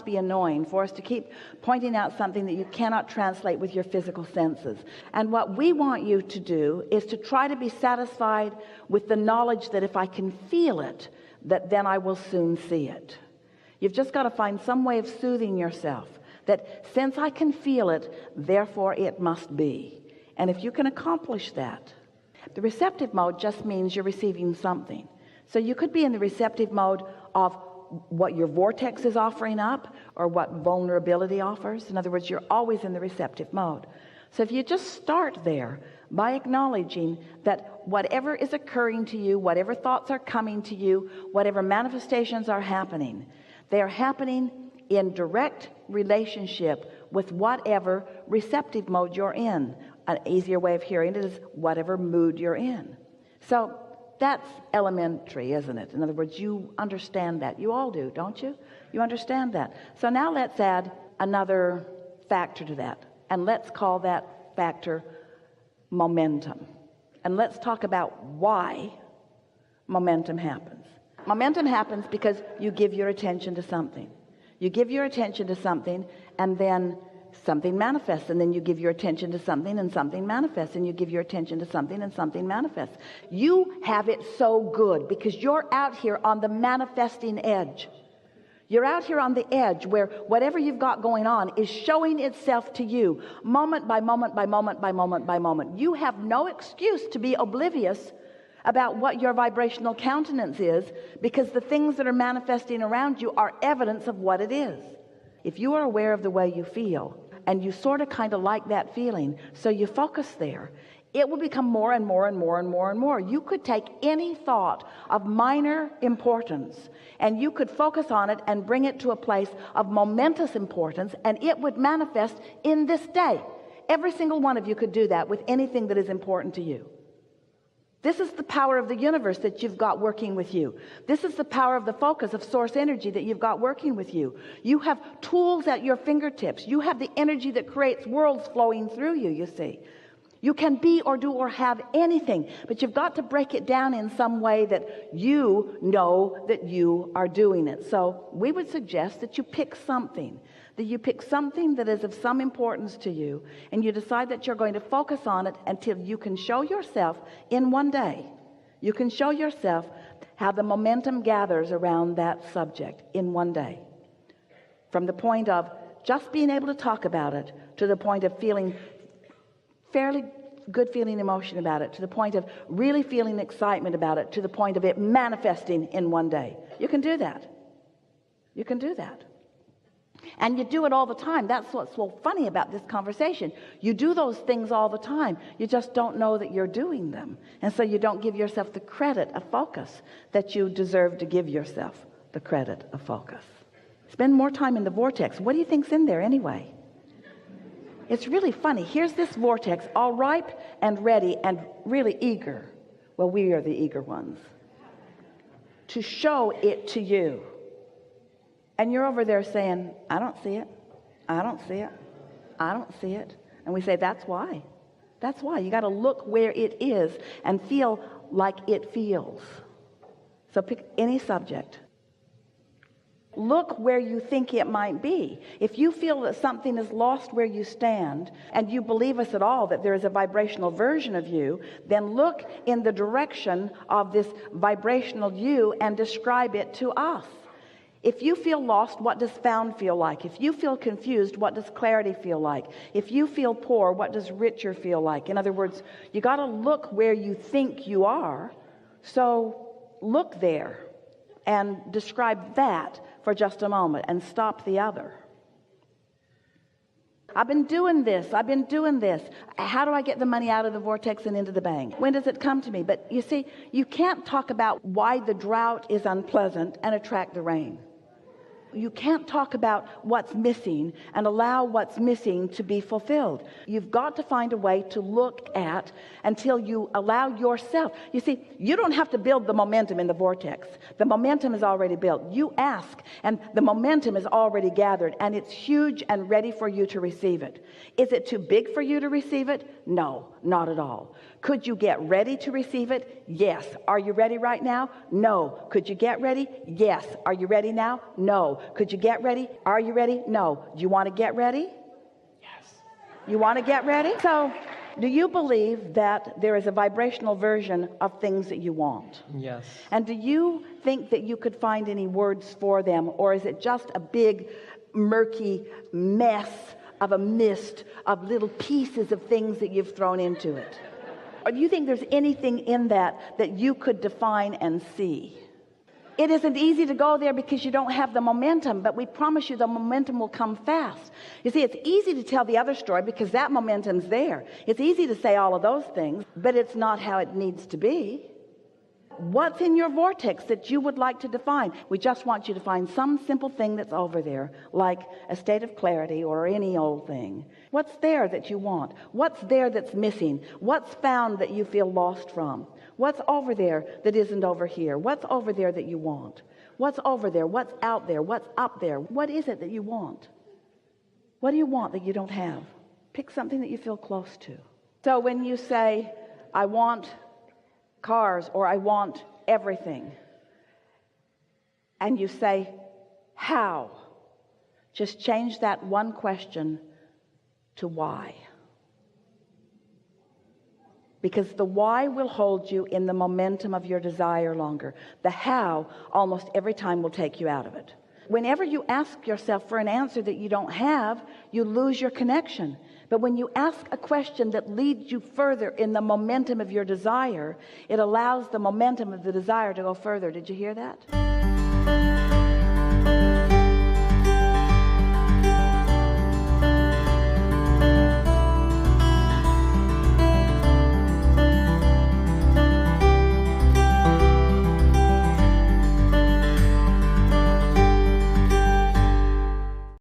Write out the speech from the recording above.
be annoying for us to keep pointing out something that you cannot translate with your physical senses. And what we want you to do is to try to be satisfied with the knowledge that if I can feel it, that then I will soon see it. You've just got to find some way of soothing yourself, that since I can feel it, therefore it must be. And if you can accomplish that, the receptive mode just means you're receiving something. So you could be in the receptive mode of what your vortex is offering up or what vulnerability offers. In other words, you're always in the receptive mode. So if you just start there by acknowledging that whatever is occurring to you, whatever thoughts are coming to you, whatever manifestations are happening, they are happening in direct relationship with whatever receptive mode you're in. An easier way of hearing it is whatever mood you're in. So that's elementary, isn't it? In other words, you understand that. You all do, don't you? You understand that. So now let's add another factor to that, and let's call that factor momentum. And let's talk about why momentum happens. Momentum happens because you give your attention to something. You give your attention to something, and then something manifests, and then you give your attention to something and something manifests, and you give your attention to something and something manifests. You have it so good because you're out here on the manifesting edge. You're out here on the edge where whatever you've got going on is showing itself to you moment by moment by moment by moment by moment. You have no excuse to be oblivious about what your vibrational countenance is, because the things that are manifesting around you are evidence of what it is. If you are aware of the way you feel, and you sort of kind of like that feeling, so you focus there, it will become more and more and more and more and more. You could take any thought of minor importance and you could focus on it and bring it to a place of momentous importance, and it would manifest in this day. Every single one of you could do that with anything that is important to you. This is the power of the universe that you've got working with you. This is the power of the focus of source energy that you've got working with you. You have tools at your fingertips. You have the energy that creates worlds flowing through you, you see. You can be or do or have anything, but you've got to break it down in some way that you know that you are doing it. So we would suggest that you pick something. That you pick something that is of some importance to you, and you decide that you're going to focus on it until you can show yourself in one day. You can show yourself how the momentum gathers around that subject in one day. From the point of just being able to talk about it, to the point of feeling fairly good feeling emotion about it, to the point of really feeling excitement about it, to the point of it manifesting in one day. You can do that. You can do that. And you do it all the time. That's what's so funny about this conversation. You do those things all the time. You just don't know that you're doing them. And so you don't give yourself the credit of focus that you deserve to give yourself the credit of focus. Spend more time in the vortex. What do you think's in there anyway? It's really funny. Here's this vortex, all ripe and ready and really eager. Well, we are the eager ones. To show it to you. And you're over there saying, I don't see it. I don't see it. I don't see it. And we say, that's why. That's why. You got to look where it is and feel like it feels. So pick any subject. Look where you think it might be. If you feel that something is lost where you stand, and you believe us at all that there is a vibrational version of you, then look in the direction of this vibrational you and describe it to us. If you feel lost, what does found feel like? If you feel confused, what does clarity feel like? If you feel poor, what does richer feel like? In other words, you got to look where you think you are. So look there and describe that for just a moment and stop the other. I've been doing this. I've been doing this. How do I get the money out of the vortex and into the bank? When does it come to me? But you see, you can't talk about why the drought is unpleasant and attract the rain. You can't talk about what's missing and allow what's missing to be fulfilled. You've got to find a way to look at until you allow yourself. You see, you don't have to build the momentum in the vortex. The momentum is already built. You ask, and the momentum is already gathered, and it's huge and ready for you to receive it. Is it too big for you to receive it? No, not at all. Could you get ready to receive it? Yes. Are you ready right now? No. Could you get ready? Yes. Are you ready now? No. Could you get ready? Are you ready? No. Do you want to get ready? Yes. You want to get ready? So, do you believe that there is a vibrational version of things that you want? Yes. And do you think that you could find any words for them, or is it just a big murky mess of a mist of little pieces of things that you've thrown into it? Or do you think there's anything in that that you could define and see? It isn't easy to go there because you don't have the momentum, but we promise you the momentum will come fast. You see, it's easy to tell the other story because that momentum's there. It's easy to say all of those things, but it's not how it needs to be. What's in your vortex that you would like to define? We just want you to find some simple thing that's over there, like a state of clarity or any old thing. What's there that you want? What's there that's missing? What's found that you feel lost from? What's over there that isn't over here? What's over there that you want? What's over there? What's out there? What's up there? What is it that you want? What do you want that you don't have? Pick something that you feel close to. So when you say, I want cars, or I want everything, and you say, how? Just change that one question to why. Because the why will hold you in the momentum of your desire longer. The how almost every time will take you out of it. Whenever you ask yourself for an answer that you don't have, you lose your connection. But when you ask a question that leads you further in the momentum of your desire, it allows the momentum of the desire to go further. Did you hear that?